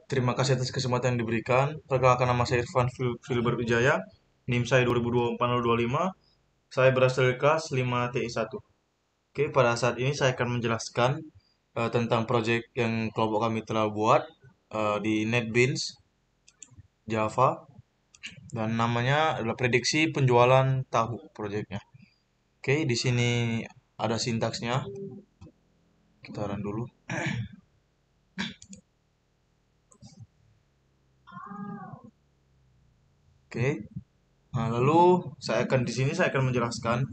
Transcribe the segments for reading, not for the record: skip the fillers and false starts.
Terima kasih atas kesempatan yang diberikan. Perkenalkan, nama saya Irfan Filbert Wijaya. NIM saya 2024-025. Saya berasal dari kelas 5TI1. Oke, pada saat ini saya akan menjelaskan tentang proyek yang kelompok kami telah buat di NetBeans Java, dan namanya adalah prediksi penjualan tahu proyeknya. Oke, di sini ada sintaksnya. Kita run dulu. Oke. Nah, lalu saya akan menjelaskan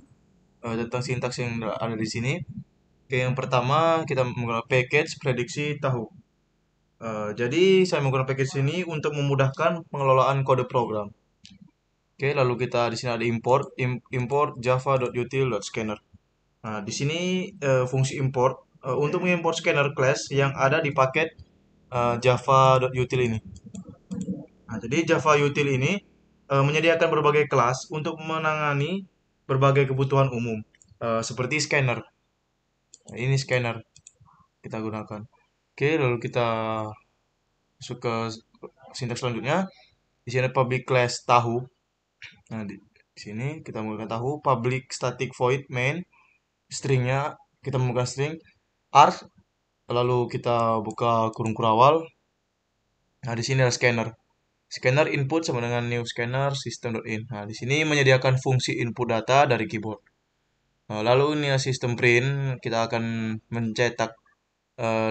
tentang sintaks yang ada di sini. Oke, yang pertama kita menggunakan package prediksi tahu. Jadi saya menggunakan package ini untuk memudahkan pengelolaan kode program. Oke, lalu kita di sini ada import java.util.scanner. Nah, di sini fungsi import untuk mengimport scanner class yang ada di paket java.util ini. Nah, jadi Java Util ini menyediakan berbagai kelas untuk menangani berbagai kebutuhan umum, seperti scanner. Nah, ini scanner kita gunakan. Oke, lalu kita masuk ke sintaks selanjutnya. Di sini ada public class tahu. Nah, di sini kita menggunakan tahu public static void main. Stringnya kita menggunakan string arg. Lalu kita buka kurung kurawal. Nah, di sini ada scanner. Scanner input sama dengan new scanner system.in. Nah, di sini menyediakan fungsi input data dari keyboard. Nah, lalu ini sistem print, kita akan mencetak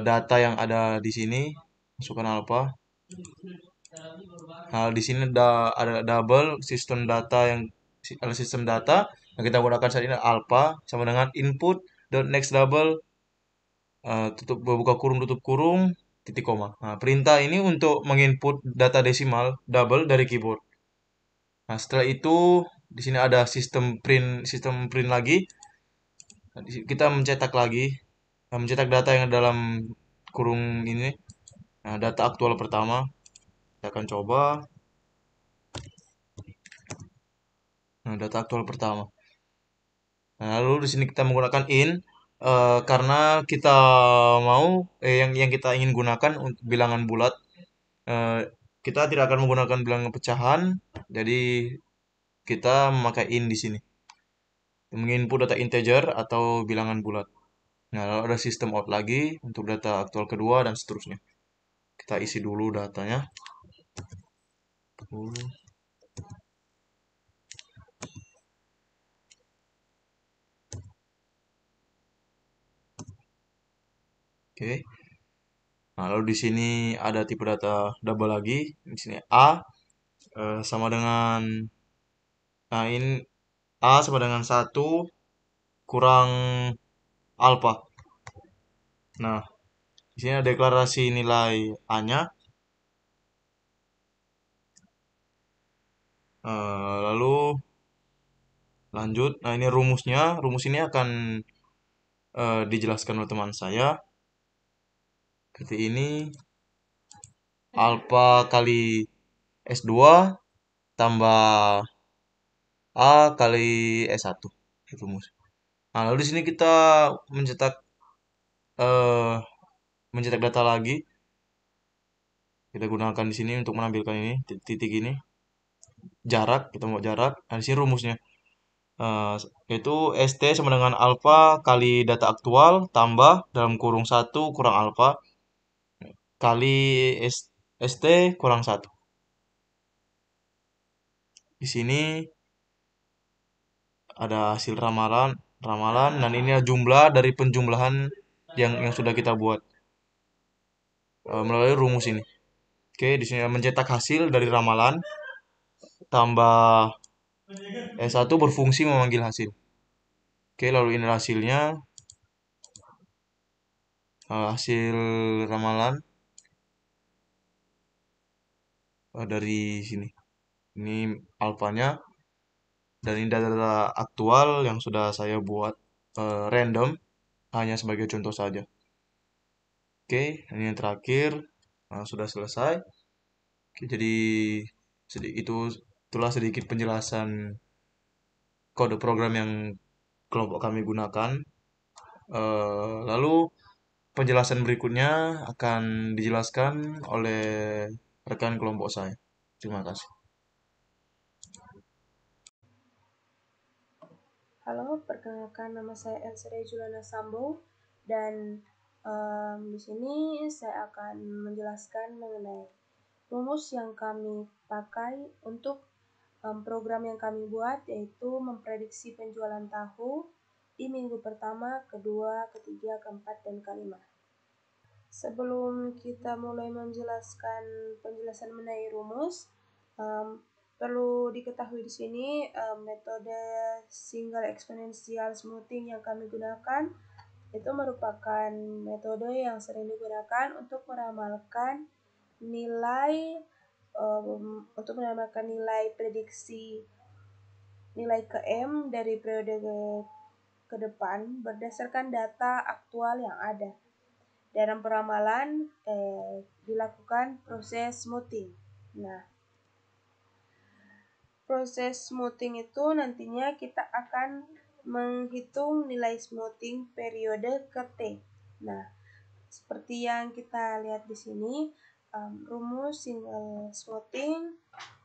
data yang ada di sini, masukkan alpha. Nah, di sini ada double sistem data ada sistem data yang kita gunakan saat ini alpha sama dengan input next double tutup buka kurung tutup kurung titik koma. Nah, perintah ini untuk menginput data desimal double dari keyboard. Nah, setelah itu di sini ada sistem print lagi. Nah, kita mencetak lagi, mencetak data yang dalam kurung ini. Nah, data aktual pertama. Kita akan coba. Nah, data aktual pertama. Nah, lalu di sini kita menggunakan in karena kita mau yang kita ingin gunakan untuk bilangan bulat. Eh, kita tidak akan menggunakan bilangan pecahan, jadi kita memakai in di sini. Menginput data integer atau bilangan bulat. Nah, lalu ada sistem out lagi untuk data aktual kedua dan seterusnya. Kita isi dulu datanya. Oke. Nah, lalu di sini ada tipe data double lagi. Di sini A sama dengan ini A sama dengan 1 kurang alpha. Nah, di sini ada deklarasi nilai A-nya. Lalu lanjut. Nah, ini rumusnya. Rumus ini akan dijelaskan oleh teman saya. Seperti ini. Alpha kali S2 tambah A kali S1. Rumus. Nah, lalu di sini kita mencetak eh, mencetak data lagi. Kita gunakan di sini untuk menampilkan ini titik ini jarak, kita mau jarak. Nah, di sini rumusnya yaitu st sama dengan alfa kali data aktual tambah dalam kurung 1 kurang alfa kali st kurang 1. Di sini ada hasil ramalan ramalan dan ini adalah jumlah dari penjumlahan yang sudah kita buat melalui rumus ini. Oke, di sini mencetak hasil dari ramalan tambah S1 berfungsi memanggil hasil. Oke, lalu ini hasilnya. Hasil ramalan dari sini. Ini alfanya dan ini data aktual yang sudah saya buat random hanya sebagai contoh saja. Oke, ini yang terakhir sudah selesai. Oke, jadi itulah sedikit penjelasan kode program yang kelompok kami gunakan. Lalu penjelasan berikutnya akan dijelaskan oleh rekan kelompok saya. Terima kasih. Halo, perkenalkan nama saya Elsere Juliana Sambo dan di sini saya akan menjelaskan mengenai rumus yang kami pakai untuk program yang kami buat, yaitu memprediksi penjualan tahu di minggu pertama, kedua, ketiga, keempat, dan kelima. Sebelum kita mulai menjelaskan penjelasan mengenai rumus, perlu diketahui di sini metode single exponential smoothing yang kami gunakan itu merupakan metode yang sering digunakan untuk meramalkan nilai prediksi nilai ke M dari periode ke depan berdasarkan data aktual yang ada. Dalam peramalan dilakukan proses smoothing. Nah, proses smoothing itu nantinya kita akan menghitung nilai smoothing periode ke T. Nah, seperti yang kita lihat di sini, rumus single smoothing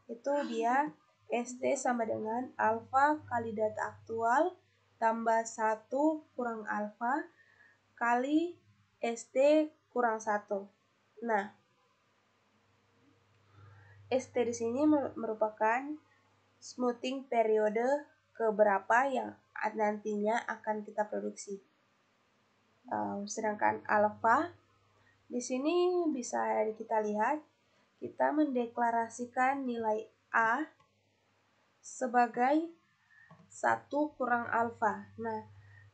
itu dia ST sama dengan alfa kali data aktual tambah 1 kurang alfa kali ST kurang 1. Nah, ST di sini merupakan smoothing periode keberapa yang nantinya akan kita produksi. Sedangkan alfa di sini bisa kita lihat kita mendeklarasikan nilai A sebagai 1 kurang alfa. Nah,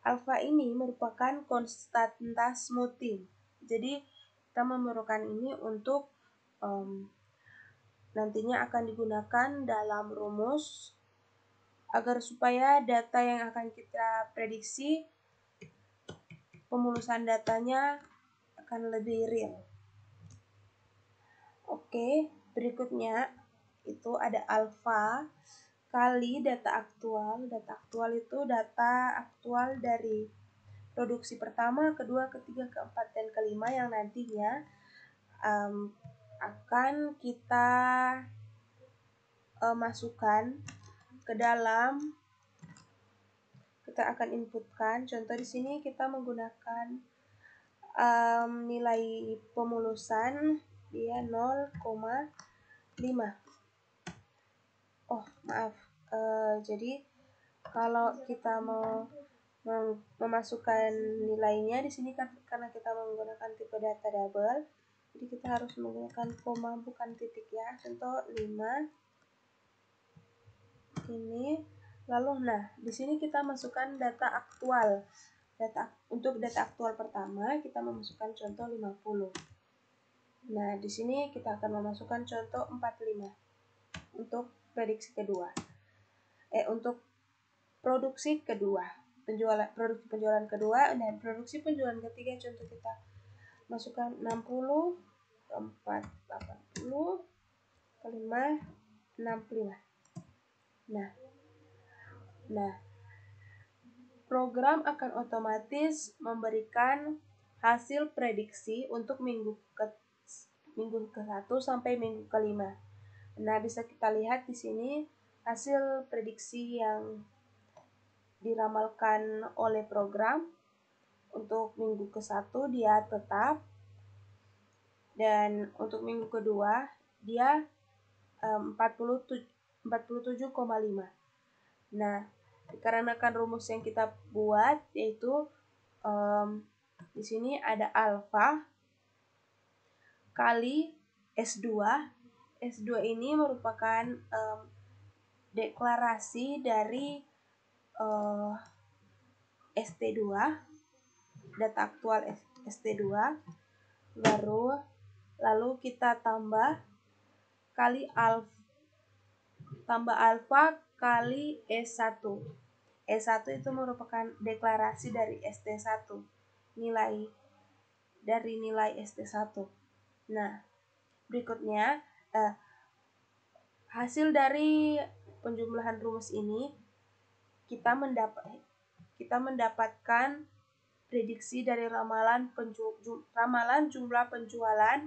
alfa ini merupakan konstanta smoothing. Jadi kita memerlukan ini untuk nantinya akan digunakan dalam rumus agar supaya data yang akan kita prediksi pemulusan datanya akan lebih real. Oke, berikutnya itu ada alfa kali data aktual. Data aktual itu data aktual dari produksi pertama, kedua, ketiga, keempat, dan kelima yang nantinya akan kita masukkan ke dalam, kita akan inputkan. Contoh di sini kita menggunakan nilai pemulusan dia 0,5. Oh, maaf. Jadi kalau kita mau memasukkan nilainya di sini kan karena kita menggunakan tipe data double, jadi kita harus menggunakan koma bukan titik ya. Contoh 5 ini. Lalu nah, di sini kita masukkan data aktual. Untuk data aktual pertama kita memasukkan contoh 50. Nah, di sini kita akan memasukkan contoh 45 untuk prediksi kedua. Untuk produksi kedua, produksi penjualan kedua, dan produksi penjualan ketiga contoh kita masukkan 60, 4, 80, kelima 65. Nah, program akan otomatis memberikan hasil prediksi untuk minggu ke-1 sampai minggu ke-5. Nah, bisa kita lihat di sini hasil prediksi yang diramalkan oleh program. Untuk minggu ke-1 dia tetap, dan untuk minggu kedua dia 47,5. Nah, dikarenakan rumus yang kita buat yaitu di sini ada alfa kali S2. S2 ini merupakan deklarasi dari ST2, data aktual ST2, lalu kita tambah alfa kali S1. S1 itu merupakan deklarasi dari ST1, nilai ST1. Nah, berikutnya hasil dari penjumlahan rumus ini kita mendapatkan prediksi dari ramalan jumlah penjualan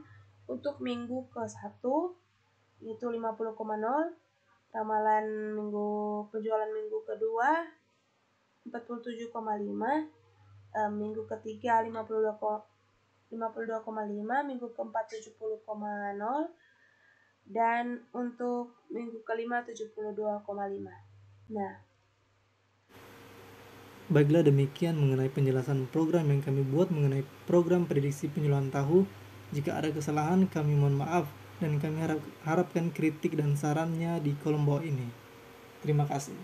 untuk minggu ke-1 yaitu 50,0, ramalan penjualan minggu kedua 47,5, minggu ketiga 52,5, minggu keempat 70,0, dan untuk minggu kelima 72,5. Nah, baiklah, demikian mengenai penjelasan program yang kami buat mengenai program prediksi penjualan tahu. Jika ada kesalahan, kami mohon maaf, dan kami harapkan kritik dan sarannya di kolom bawah ini. Terima kasih.